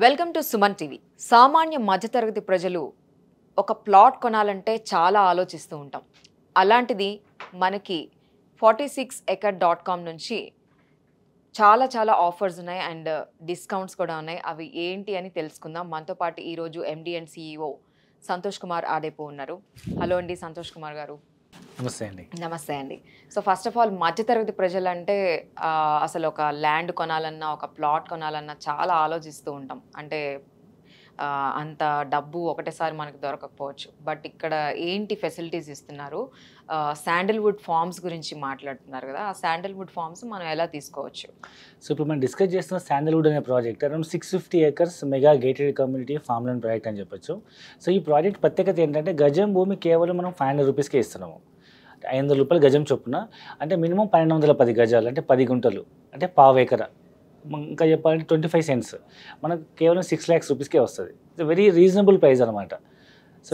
Welcome to Suman TV. సామాన్య మధ్యతరగతి ప్రజలు ఒక ప్లాట్ కొనాలంటే చాలా ఆలోచిస్తూ ఉంటాం. అలాంటిది మనకి 46acre.com నుంచి చాలా ఆఫర్స్ ఉన్నాయి అండ్ డిస్కౌంట్స్ కూడా ఉన్నాయి. అవి ఏంటి అని తెలుసుకుందాం. మనతో పాటు ఈరోజు MD and CEO Santosh Kumar Adepu ఉన్నారు. హలో అండి సంతోష్ కుమార్ గారు. నమస్తే అండి. నమస్తే అండి. సో ఫస్ట్ ఆఫ్ ఆల్ మధ్యతరగతి ప్రజలంటే అసలు ఒక ల్యాండ్ కొనాలన్నా ఒక ప్లాట్ కొనాలన్నా చాలా ఆలోచిస్తూ ఉంటాం. అంటే అంత డబ్బు ఒకటేసారి మనకు దొరకకపోవచ్చు. బట్ ఇక్కడ ఏంటి ఫెసిలిటీస్ ఇస్తున్నారు? శాండల్వుడ్ ఫార్మ్స్ గురించి మాట్లాడుతున్నారు కదా, ఆ శాండల్వుడ్ ఫార్మ్స్ మనం ఎలా తీసుకోవచ్చు? సో ఇప్పుడు మనం డిస్కస్ చేస్తున్న శాండల్వుడ్ అనే project around 650 acres mega gated community farm land project అని చెప్పొచ్చు. సో ఈ ప్రాజెక్ట్ ప్రత్యేకత ఏంటంటే గజం భూమి కేవలం మనం 500 రూపీస్కే ఇస్తున్నాము. 500 రూపాయలు గజం చొప్పున, అంటే మినిమం 1210 గజాలు, అంటే 10 గుంటలు, అంటే పావు ఎకర. ఇంకా చెప్పాలంటే 25 cents మనకు కేవలం 6 lakhs రూపీస్కే వస్తుంది. ఇట్స్ వెరీ రీజనబుల్ ప్రైస్ అనమాట. So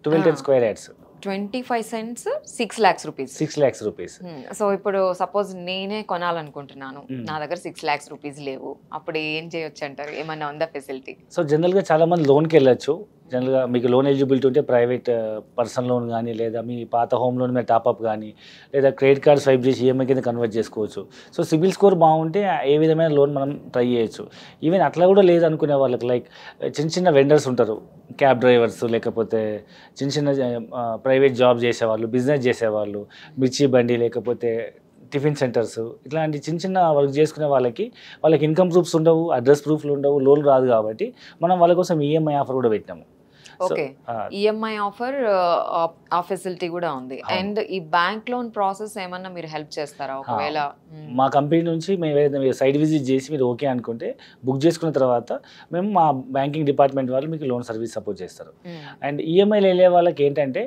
12 square yards 25 cents 6 lakhs rupees. 6 lakhs rupees. So ఇప్పుడు సపోజ్ నేనే కొనాలనుకుంటున్నాను, నా దగ్గర 6 lakhs rupees లేవు, అప్పుడు ఏం చేయొచ్చు అంటారు? ఏమన్నా ఉందా ఫెసిలిటీ? సో జనరల్గా చాలా మంది లోన్కి వెళ్ళొచ్చు. జనరల్గా మీకు లోన్ ఎలిజిబిలిటీ ఉంటే ప్రైవేట్ పర్సనల్ లోన్ కానీ, లేదా మీ పాత హోమ్ లోన్ మీద టాప్అప్ కానీ, లేదా క్రెడిట్ కార్డ్ స్వైప్ చేసి ఈఎంఐ కింద కన్వర్ట్ చేసుకోవచ్చు. సో సిబిల్ స్కోర్ బాగుంటే ఏ విధమైన లోన్ మనం ట్రై చేయొచ్చు. ఈవెన్ అట్లా కూడా లేదనుకునే వాళ్ళకి, లైక్ చిన్న వెండర్స్ ఉంటారు, క్యాబ్ డ్రైవర్స్, లేకపోతే చిన్న ప్రైవేట్ జాబ్ చేసేవాళ్ళు, బిజినెస్ చేసేవాళ్ళు, మిర్చి బండి, లేకపోతే టిఫిన్ సెంటర్స్, ఇట్లాంటి చిన్న వర్క్ చేసుకునే వాళ్ళకి ఇన్కమ్ ప్రూఫ్స్ ఉండవు, అడ్రస్ ప్రూఫ్లు ఉండవు, లోన్ రాదు. కాబట్టి మనం వాళ్ళ కోసం ఈఎంఐ ఆఫర్ కూడా పెట్టినాము. ఓకే, ఈఎంఐ ఆఫర్, ఆ ఫెసిలిటీ కూడా ఉంది. అండ్ ఈ బ్యాంక్ లోన్ ప్రాసెస్ ఏమన్నా మీరు హెల్ప్ చేస్తారా? ఒకవేళ మా కంపెనీ నుంచి మేము సైట్ విజిట్ చేసి మీరు ఓకే అనుకుంటే బుక్ చేసుకున్న తర్వాత మేము మా బ్యాంకింగ్ డిపార్ట్మెంట్ వాళ్ళు మీకు లోన్ సర్వీస్ సపోర్ట్ చేస్తారు. అండ్ ఈఎంఐలు వెళ్ళే వాళ్ళకి ఏంటంటే,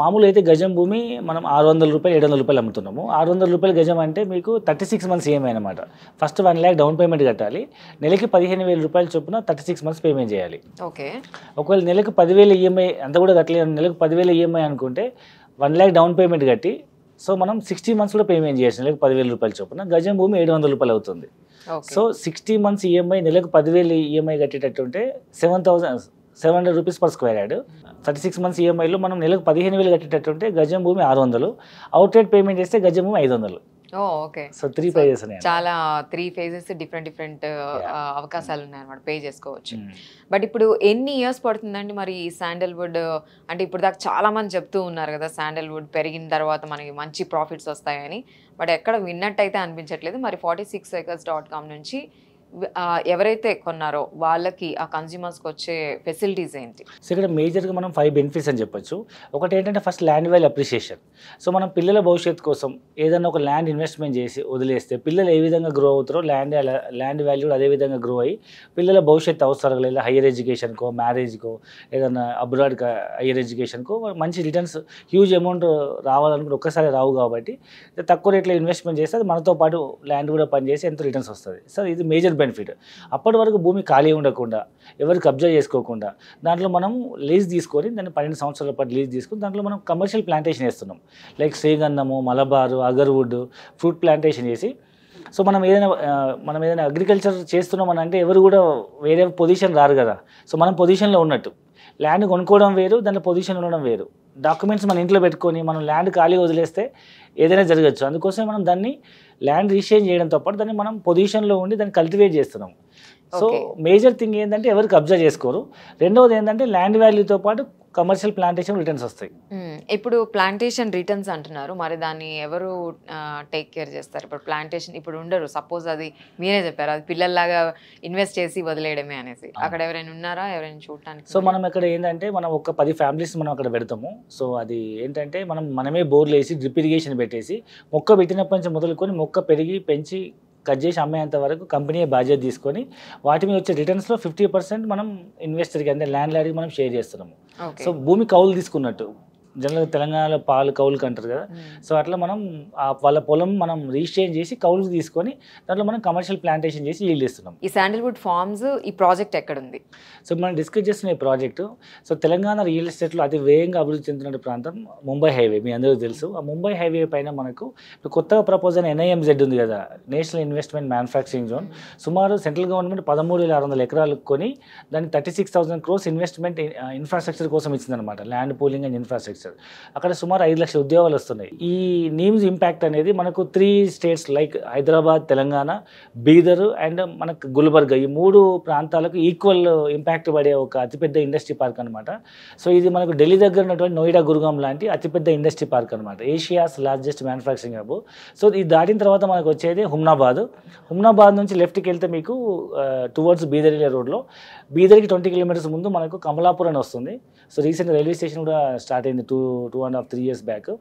మామూలు అయితే గజం భూమి మనం 600 రూపాయలు 700 రూపాయలు అమ్ముతున్నాము. 600 రూపాయలు గజం అంటే మీకు 36 months ఈఎంఐ అనమాట. ఫస్ట్ 1 lakh డౌన్ పేమెంట్ కట్టాలి. నెలకి 15,000 రూపాయలు చొప్పున 36 months పేమెంట్ చేయాలి. ఓకే, ఒకవేళ నెలకు 10,000 ఈఎంఐ అంతా కూడా కట్టలేదు, నెలకు 10,000 ఈఎంఐ అనుకుంటే 1 lakh డౌన్ పేమెంట్ కట్టి, సో మనం 60 months కూడా పేమెంట్ చేయొచ్చు. నెలకు 10,000 రూపాయలు చొప్పున గజం భూమి 700 రూపాయలు అవుతుంది. సో 60 months ఈఎంఐ నెలకు 10,000 ఈఎంఐ కట్టేటట్టు ఉంటే 7,700 rupees per square yard. 36 months ఈఎంఐలో మనం నెలకు 15,000 కట్టేటట్టు ఉంటే గజం భూమి 600, అవుట్ రేట్ పేమెంట్ చేస్తే గజం భూమి 500. ఓకే, సో 3 phases ఉన్నాయి. చాలా 3 phases డిఫరెంట్ అవకాశాలు ఉన్నాయి అన్నమాట, పే చేసుకోవచ్చు. బట్ ఇప్పుడు ఎన్ని ఇయర్స్ పడుతుందండి మరి ఈ శాండల్వుడ్? అంటే ఇప్పుడు దాకా చాలా మంది చెప్తూ ఉన్నారు కదా, శాండల్వుడ్ పెరిగిన తర్వాత మనకి మంచి ప్రాఫిట్స్ వస్తాయని. బట్ ఎక్కడ విన్నట్టయితే అనిపించట్లేదు. మరి 46acres.com నుంచి ఎవరైతే కొన్నారో వాళ్ళకి, ఆ కన్స్యూమర్స్కి వచ్చే ఫెసిలిటీస్ ఏంటి? సో ఇక్కడ మేజర్గా మనం 5 బెనిఫిట్స్ అని చెప్పొచ్చు. ఒకటి ఏంటంటే first land value appreciation. So మనం పిల్లల భవిష్యత్తు కోసం ఏదైనా ఒక ల్యాండ్ ఇన్వెస్ట్మెంట్ చేసి వదిలేస్తే పిల్లలు ఏ విధంగా గ్రో అవుతారో ల్యాండ్ వాల్యూ అదే విధంగా గ్రో అయ్యి పిల్లల భవిష్యత్తు అవసరాలు, లేదా హైయర్ ఎడ్యుకేషన్కో, మ్యారేజ్కో, ఏదైనా అబ్రాడ్ హైయర్ ఎడ్యుకేషన్కో మంచి రిటర్న్స్, హ్యూజ్ అమౌంట్ రావాలనుకుంటే ఒక్కసారి రావు. కాబట్టి తక్కువ రేట్లో ఇన్వెస్ట్మెంట్ చేస్తే అది మనతో పాటు ల్యాండ్ కూడా పనిచేసి ఎంతో రిటర్న్స్ వస్తుంది. సో ఇది మేజర్ బెనిఫిట్. అప్పటి వరకు భూమి ఖాళీ ఉండకుండా, ఎవరు కబ్జా చేసుకోకుండా, దాంట్లో మనం లీజ్ తీసుకొని, దాన్ని 12 సంవత్సరాల పాటు లీజ్ తీసుకొని దాంట్లో మనం కమర్షియల్ ప్లాంటేషన్ వేస్తున్నాం. లైక్ శ్రీగంధము, మలబారు, అగర్వుడ్, ఫ్రూట్ ప్లాంటేషన్ చేసి. సో మనం ఏదైనా అగ్రికల్చర్ చేస్తున్నాం అని అంటే ఎవరు కూడా వేరే పొజిషన్ రారు కదా. సో మనం పొజిషన్లో ఉన్నట్టు, ల్యాండ్ కొనుక్కోవడం వేరు, దాంట్లో పొజిషన్ ఉండడం వేరు. డాక్యుమెంట్స్ మన ఇంట్లో పెట్టుకొని మనం ల్యాండ్ ఖాళీ వదిలేస్తే ఏదైనా జరగచ్చు. అందుకోసం మనం దాన్ని ల్యాండ్ రిజిస్ట్రేషన్ చేయడంతో పాటు దాన్ని మనం పొజిషన్లో ఉండి దాన్ని కల్టివేట్ చేస్తున్నాం. సో మేజర్ థింగ్ ఏంటంటే ఎవరు కబ్జా చేసుకోరు. రెండవది ఏంటంటే ల్యాండ్ వాల్యూతో పాటు కమర్షియల్ ప్లాంటేషన్ రిటర్న్స్ వస్తాయి. ఇప్పుడు ప్లాంటేషన్ రిటర్న్స్ అంటున్నారు, మరి దాన్ని ఎవరు టేక్ కేర్ చేస్తారు? ఇప్పుడు ప్లాంటేషన్ ఇప్పుడు ఉండరు, సపోజ్ అది మీరే చెప్పారు, అది పిల్లల్లాగా ఇన్వెస్ట్ చేసి వదిలేయడమే అనేసి. అక్కడ ఎవరైనా ఉన్నారా, ఎవరైనా చూడటానికి? సో మనం ఇక్కడ ఏంటంటే మనం ఒక 10 families మనం అక్కడ పెడతాము. సో అది ఏంటంటే మనమే బోర్లు వేసి డ్రిప్ ఇరిగేషన్ పెట్టేసి మొక్క పెట్టినప్పటి నుంచి మొదలుకొని మొక్క పెరిగి పెంచి కట్ చేసి అమ్మేంత వరకు కంపెనీ బాధ్యత తీసుకొని వాటి మీద వచ్చే రిటర్న్స్లో 50% మనం ఇన్వెస్టర్కి, అంటే ల్యాండ్ లార్డ్కి మనం షేర్ చేస్తున్నాము. సో భూమి కౌలు తీసుకున్నట్టు. జనరల్గా తెలంగాణలో పాలు కౌలుకు అంటారు కదా. సో అట్లా మనం వాళ్ళ పొలం మనం రిజిస్ట్రేషన్ చేసి కౌలుకు తీసుకొని దాంట్లో మనం కమర్షియల్ ప్లాంటేషన్ చేసి ఈల్డ్ ఇస్తున్నాం. ఈ శాండల్వుడ్ ఫార్మ్స్ ఈ ప్రాజెక్ట్ ఎక్కడుంది? సో మనం డిస్కస్ చేస్తున్న ఈ ప్రాజెక్టు, సో తెలంగాణ రియల్ ఎస్టేట్లో అతి వేగంగా అభివృద్ధి చెందుతున్న ప్రాంతం ముంబై హైవే. మీ అందరికీ తెలుసు. ఆ ముంబై హైవే పైన మనకు ఇప్పుడు కొత్తగా ప్రపోజ్ అయిన NIMZ ఉంది కదా, నేషనల్ ఇన్వెస్ట్మెంట్ మ్యానుఫ్యాక్చరింగ్ జోన్. సుమారు సెంట్రల్ గవర్నమెంట్ 13,600 ఎకరాలు కొని దాన్ని 36,000 crores ఇన్వెస్ట్మెంట్ ఇన్ఫ్రాస్ట్రక్చర్ కోసం ఇచ్చిందనమాట, ల్యాండ్ పూలింగ్ అండ్ ఇన్ఫ్రాస్ట్రక్చర్. అక్కడ సుమారు 5 లక్షల ఉద్యోగాలు వస్తున్నాయి. ఈ నీమ్స్ ఇంపాక్ట్ అనేది మనకు 3 states like Hyderabad, Telangana, Bidar and మనకు గుల్బర్గా, ఈ 3 ప్రాంతాలకు ఈక్వల్ ఇంపాక్ట్ పడే ఒక అతిపెద్ద ఇండస్ట్రీ పార్క్ అనమాట. సో ఇది మనకు ఢిల్లీ దగ్గర ఉన్నటువంటి నోయిడా, గురుగాం లాంటి అతిపెద్ద ఇండస్ట్రీ పార్క్ అనమాట, Asia's largest manufacturing hub. So ఇది దాటిన తర్వాత మనకు వచ్చేది హుమ్నాబాద్ నుంచి లెఫ్ట్కి వెళ్తే మీకు టువర్డ్స్ బీదర్ రోడ్లో, బీదర్కి 20 kilometers ముందు మనకు కమలాపూర్ అని వస్తుంది. సో రీసెంట్ రైల్వే స్టేషన్ కూడా స్టార్ట్ అయింది 2.5-3 years బ్యాక్.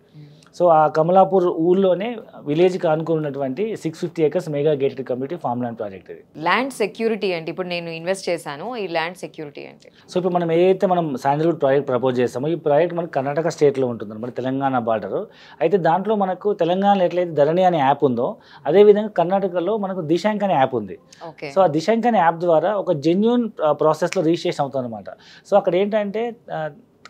సో ఆ కమలాపూర్ ఊర్లోనే విలేజ్కి ఆనుకున్నటువంటి 650 acres mega gated community farm land project ఇది. ల్యాండ్ సెక్యూరిటీ అంటే ఇప్పుడు నేను ఇన్వెస్ట్ చేశాను, ఈ ల్యాండ్ సెక్యూరిటీ అంటే సో ఇప్పుడు మనం ఏదైతే మనం శాండల్వుడ్ ప్రాజెక్ట్ ప్రపోజ్ చేస్తామో, ఈ ప్రాజెక్ట్ మనకు కర్ణాటక స్టేట్లో ఉంటుంది అనమాట, తెలంగాణ బార్డర్. అయితే దాంట్లో మనకు తెలంగాణలో ఎట్లయితే ధరణి అనే యాప్ ఉందో, అదేవిధంగా కర్ణాటకలో మనకు దిశాంక్ అనే యాప్ ఉంది. సో ఆ దిశాంక్ అనే యాప్ ద్వారా ఒక జెన్యూన్ ప్రాసెస్లో రిజిస్ట్రేషన్ అవుతుంది అనమాట. సో అక్కడ ఏంటంటే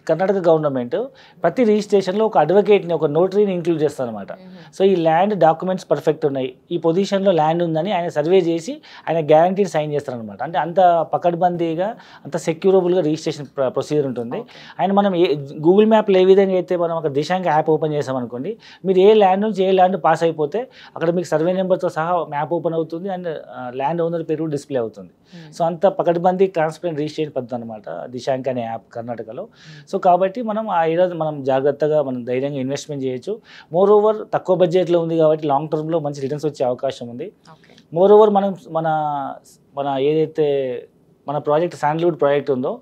కర్ణాటక గవర్నమెంట్ ప్రతి రిజిస్ట్రేషన్లో ఒక అడ్వకేట్ని, ఒక నోటరీని ఇంక్లూడ్ చేస్తారనమాట. సో ఈ ల్యాండ్ డాక్యుమెంట్స్ పర్ఫెక్ట్ ఉన్నాయి, ఈ పొజిషన్లో ల్యాండ్ ఉందని ఆయన సర్వే చేసి ఆయన గ్యారంటీ సైన్ చేస్తారనమాట. అంటే అంత పకడ్బందీగా, అంత సెక్యూరబుల్గా రిజిస్ట్రేషన్ ప్రొసీజర్ ఉంటుంది. ఆయన మనం గూగుల్ మ్యాప్లో ఏ విధంగా అయితే మనం ఒక దిశాంక్ యాప్ ఓపెన్ చేసామనుకోండి, మీరు ఏ ల్యాండ్ నుంచి ఏ ల్యాండ్ పాస్ అయిపోతే అక్కడ మీకు సర్వే నెంబర్తో సహా మ్యాప్ ఓపెన్ అవుతుంది అండ్ ల్యాండ్ ఓనర్ పేరు డిస్ప్లే అవుతుంది. సో అంత పకడ్బందీ ట్రాన్స్పరెంట్ రిజిస్ట్రేషన్ పద్ధతి అనమాట దిశాంక్ అనే యాప్ కర్ణాటకలో. సో కాబట్టి మనం ఆ ఏడాది మనం జాగ్రత్తగా మనం ధైర్యంగా ఇన్వెస్ట్మెంట్ చేయొచ్చు. మోర్ ఓవర్ తక్కువ బడ్జెట్లో ఉంది కాబట్టి లాంగ్ టర్మ్లో మంచి రిటర్న్స్ వచ్చే అవకాశం ఉంది. మోర్ ఓవర్ మనం మన ఏదైతే మన ప్రాజెక్ట్ శాండల్వుడ్ ప్రాజెక్ట్ ఉందో,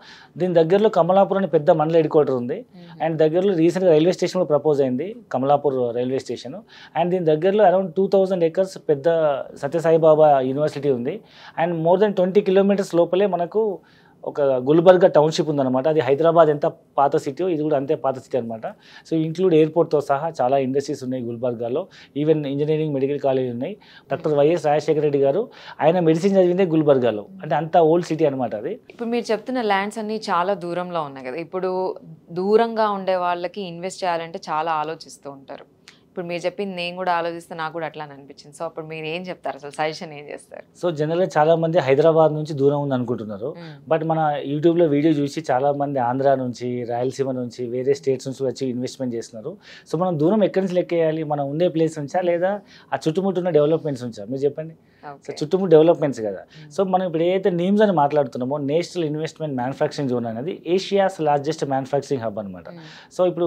దీని దగ్గరలో కమలాపూర్ అనే పెద్ద మండల హెడ్ క్వార్టర్ ఉంది. అండ్ దగ్గరలో రీసెంట్గా రైల్వే స్టేషన్ కూడా ప్రపోజ్ అయింది, కమలాపూర్ రైల్వే స్టేషన్. అండ్ దీని దగ్గరలో అరౌండ్ 2,000 acres పెద్ద సత్యసాయిబాబా యూనివర్సిటీ ఉంది. అండ్ మోర్ దెన్ 20 kilometers లోపలే మనకు ఒక గుల్బర్గా టౌన్షిప్ ఉందన్నమాట. అది హైదరాబాద్ ఎంత పాత సిటీ, ఇది కూడా అంతే పాత సిటీ అనమాట. సో ఇంక్లూడ్ ఎయిర్పోర్ట్తో సహా చాలా ఇండస్ట్రీస్ ఉన్నాయి గుల్బర్గాలో. ఈవెన్ ఇంజనీరింగ్, మెడికల్ కాలేజ్ ఉన్నాయి. డాక్టర్ వైఎస్ రాజశేఖర రెడ్డి గారు ఆయన మెడిసిన్ చదివిందే గుల్బర్గాలో, అంటే అంత ఓల్డ్ సిటీ అనమాట అది. ఇప్పుడు మీరు చెప్తున్న ల్యాండ్స్ అన్ని చాలా దూరంలో ఉన్నాయి కదా, ఇప్పుడు దూరంగా ఉండే వాళ్ళకి ఇన్వెస్ట్ చేయాలంటే చాలా ఆలోచిస్తూ ఉంటారు. ఇప్పుడు మీరు చెప్పింది నేను కూడా ఆలోచిస్తే నాకు కూడా అట్లా అనిపించింది. సో అప్పుడు మీరు ఏం చెప్తారు, అసలు సజెషన్ ఏం చేస్తారు? సో జనరల్గా చాలా మంది హైదరాబాద్ నుంచి దూరం ఉంది అనుకుంటున్నారు. బట్ మన యూట్యూబ్లో వీడియో చూసి చాలా మంది ఆంధ్ర నుంచి, రాయలసీమ నుంచి, వేరే స్టేట్స్ నుంచి వచ్చి ఇన్వెస్ట్మెంట్ చేస్తున్నారు. సో మనం దూరం ఎక్కడి నుంచి లెక్కేయాలి? మనం ఉండే ప్లేస్ నుంచా లేదా ఆ చుట్టుముట్టున్న డెవలప్మెంట్స్ నుంచా? మీరు చెప్పండి. సో చుట్టుముట్టు డెవలప్మెంట్స్ కదా. సో మనం ఇప్పుడు ఏదైతే నీమ్స్ అని మాట్లాడుతున్నామో, నేషనల్ ఇన్వెస్ట్మెంట్ మ్యానుఫ్యాక్చరింగ్ జోన్ అనేది ఏషియాస్ లార్జెస్ట్ మ్యానుఫ్యాక్చరింగ్ హబ్ అనమాట. సో ఇప్పుడు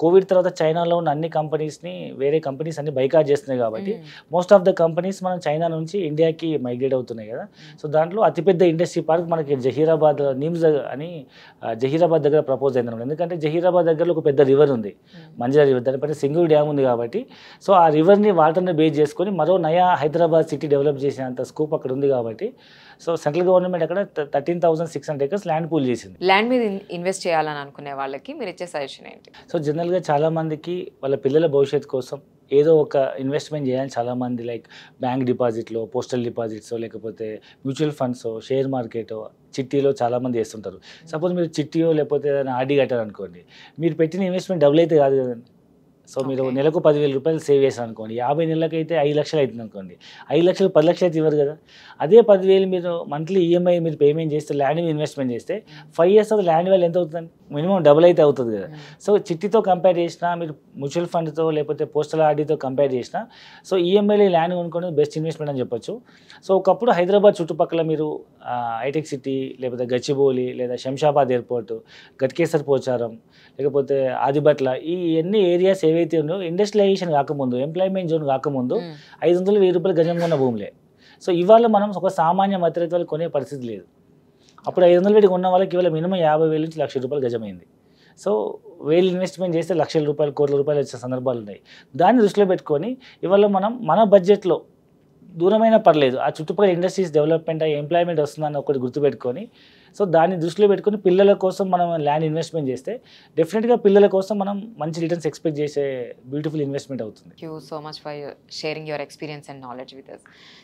కోవిడ్ తర్వాత చైనాలో ఉన్న అన్ని కంపెనీస్ని వేరే కంపెనీస్ అన్ని బైకాట్ చేస్తున్నాయి కాబట్టి మోస్ట్ ఆఫ్ ద కంపెనీస్ మనం చైనా నుంచి ఇండియాకి మైగ్రేట్ అవుతున్నాయి కదా. సో దాంట్లో అతిపెద్ద ఇండస్ట్రీ పార్క్ మనకి జహీరాబాద్ నీమ్స్ అని జహీరాబాద్ దగ్గర ప్రపోజ్ అయింది. ఎందుకంటే జహీరాబాద్ దగ్గరలో ఒక పెద్ద రివర్ ఉంది, మంజరా రివర్, దానిపైన సింగిల్ డ్యామ్ ఉంది కాబట్టి సో ఆ రివర్ని వాటర్ని బేస్ చేసుకొని మరో నయా హైదరాబాద్ సిటీ డెవలప్ చేసేంత స్కోప్ అక్కడ ఉంది కాబట్టి సో సెంట్రల్ గవర్నమెంట్ అక్కడ 13,600 acres ల్యాండ్ పూల్ చేసింది. ల్యాండ్ మీద ఇన్వెస్ట్ చేయాలని అనుకునే వాళ్ళకి మీరు ఇచ్చే సజెషన్ ఏంటి? సో జనరల్గా చాలా మందికి వాళ్ళ పిల్లల భవిష్యత్తు కోసం ఏదో ఒక ఇన్వెస్ట్మెంట్ చేయాలని చాలామంది లైక్ బ్యాంక్ డిపాజిట్లో, పోస్టల్ డిపాజిట్స్, లేకపోతే మ్యూచువల్ ఫండ్స్, షేర్ మార్కెట్, చిట్టీలో చాలామంది వేస్తుంటారు. సపోజ్ మీరు చిట్టీయో లేకపోతే ఏదైనా ఆర్డీ కట్టారు అనుకోండి, మీరు పెట్టిన ఇన్వెస్ట్మెంట్ డబుల్ అయితే కాదు కదండి. సో మీరు నెలకు 10,000 రూపాయలు సేవ్ చేశారు అనుకోండి, 50 నెలలకైతే 5 లక్షలు అవుతుంది అనుకోండి, 5 లక్షలు 10 లక్షలు అయితే ఇవ్వరు కదా. అదే 10,000 మీరు మంత్లీ ఈఎంఐ మీరు పేమెంట్ చేస్తే, ల్యాండ్ మీద ఇన్వెస్ట్మెంట్ చేస్తే 5 years అది ల్యాండ్ వాల్యూ ఎంత అవుతుంది? మినిమం డబుల్ అయితే అవుతుంది కదా. సో చిట్టీతో కంపేర్ చేసినా, మీరు మ్యూచువల్ ఫండ్తో లేకపోతే పోస్టల్ ఆర్డీతో కంపేర్ చేసినా సో ఈఎంఐలో ల్యాండ్ కొనుక్కోవడం బెస్ట్ ఇన్వెస్ట్మెంట్ అని చెప్పొచ్చు. సో ఒకప్పుడు హైదరాబాద్ చుట్టుపక్కల మీరు హైటెక్ సిటీ, లేకపోతే గచ్చిబౌలి, లేదా శంషాబాద్ ఎయిర్పోర్ట్, గట్కేసర్ పోచారం, లేకపోతే ఆదిబట్ల, ఈ ఎన్ని ఏరియాస్ ఏవైతే ఉన్నాయో ఇండస్ట్రియలైజేషన్ కాకముందు, ఎంప్లాయ్మెంట్ జోన్ కాకముందు 500-1000 రూపాయలు గజం కొన్న భూములే. సో ఇవాళ మనం ఒక సామాన్య మధ్యతరగతి కొనే పరిస్థితి లేదు. అప్పుడు 500 పెట్టి కొన్న వాళ్ళకి ఇవాళ మినిమం 50,000 నుంచి 1,00,000 రూపాయలు గజమైంది. సో 1000 ఇన్వెస్ట్మెంట్ చేస్తే 1,00,000 రూపాయలు, కోట్ల రూపాయలు వచ్చే సందర్భాలు ఉన్నాయి. దాన్ని దృష్టిలో పెట్టుకొని ఇవాళ మనం మన బడ్జెట్లో దూరమైనా పర్లేదు, ఆ చుట్టుపక్కల ఇండస్ట్రీస్ డెవలప్మెంట్ అయ్యి ఎంప్లాయ్మెంట్ వస్తుందని ఒకటి గుర్తుపెట్టుకొని సో దాన్ని దృష్టిలో పెట్టుకుని పిల్లల కోసం మనం ల్యాండ్ ఇన్వెస్ట్మెంట్ చేస్తే డెఫినెట్గా పిల్లల కోసం మనం మంచి రిటర్న్స్ ఎక్స్పెక్ట్ చేసే బ్యూటిఫుల్ ఇన్వెస్ట్మెంట్ అవుతుంది. Thank you so much for sharing your experience and knowledge with us.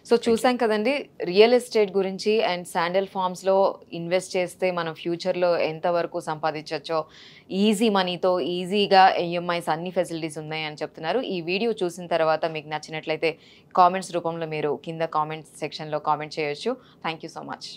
So చూసాం కదండి రియల్ ఎస్టేట్ గురించి అండ్ శాండల్ ఫార్మ్స్లో ఇన్వెస్ట్ చేస్తే మనం ఫ్యూచర్లో ఎంతవరకు సంపాదించవచ్చో, ఈజీ మనీతో ఈజీగా ఈఎంఐస్ అన్ని ఫెసిలిటీస్ ఉన్నాయి అని చెప్తున్నారు. ఈ వీడియో చూసిన తర్వాత మీకు నచ్చినట్లయితే కామెంట్స్ రూపంలో మీరు కింద కామెంట్స్ సెక్షన్లో కామెంట్ చేయొచ్చు. Thank you so much.